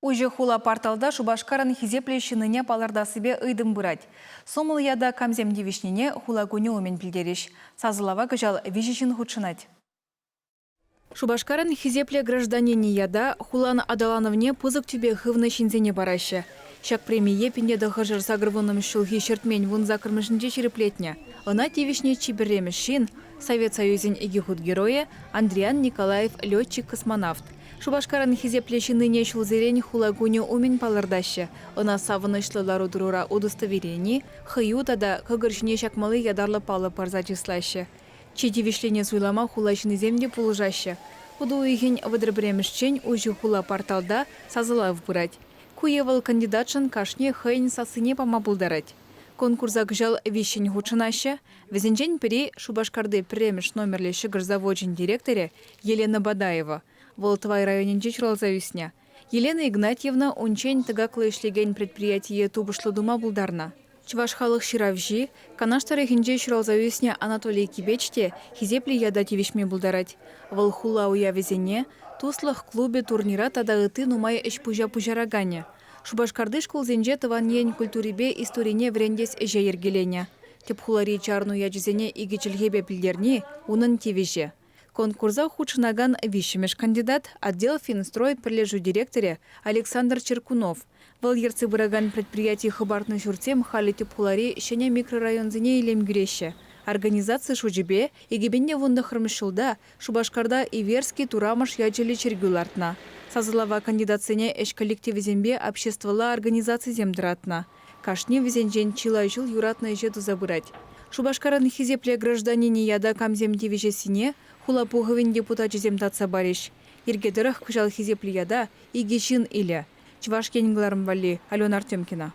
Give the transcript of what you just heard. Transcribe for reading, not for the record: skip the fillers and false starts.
Уже хула порталда Шубашкаран хизеплещиныне палардасыбе ыйдым бұрад. Сомыл яда камзем девишнене хула көне омен білдереш. Сазылава гыжал вижишін худшынать. Шубашкаран хизепле гражданини яда хулан адалановне пызык тюбе хывны шинзене барашы. Шак премие пенде дăхăжăр сагрывăным шулхи çртмень вун закрмышнче çиреплетне. Ына тивишне чиберремеш шин Совет Союзин эгихут герое Андриан Николаев летчик-космонавт. Шубашкаран хизепле çыныне çулзерен хулагуне умен палырдашы. Ына савынышлы ларудрура удостоверени, хыю тада кăгăрçне çакмалы ядарлы палы парза числашы. Чи тивишлене суйлама хулачны земде пулжашы. Уду уйхен выдырбремешчен ужи хула порталда сазылав бұрать. Куевал кандидатшын кашне хăйн сасыне пама пулдарать. Конкурса гжал вещень хучынаще, везенчен пери Шубашкарды премеш номерле шығырзаводжин директоре Елена Бадаева. Волтвай районенче чуралзавюсня. Елена Игнатьевна ончен тыгаклы ишлеген предприятие тубышлы дума булдарна. Чваш халық ширавжи, канаштары хинче чуралзавюсня Анатолий Кибечте хизепли яда тивишме булдарать. Вăл хула уя везене, туслых клубе турнира тада ыты нумай эшпужа пужарагане. Шубашкарды школзенче тываннен культурибе историне врендес эже ергелене. Теп хулари чарну ячзене игичілгебе пілдерни унын тевеже. Конкурса худшынаган вишемеш кандидат отдел Финстрой прилежу директоре Александр Черкунов. Вăл ерцы бұраган предприятий хыбартны жүртем хали теп хулари шене микрорайонзене илем гюреше. Организация шужебе егебенне вунды хырмышылда Шубашкарда Иверский турамыш ячели чергюлартна. Сазылава кандидатсене эш коллективизембе обществола организация земдратна. Кашне везенжен чилай жыл юратна еже забырать. Шубашкаран хизепле гражданине яда камзем девежесине хула пуговин депутат земтатса бариш. Ергедырых кыжал хизепле яда игешин иле. Чвашкенгларым вали Алена Артемкина.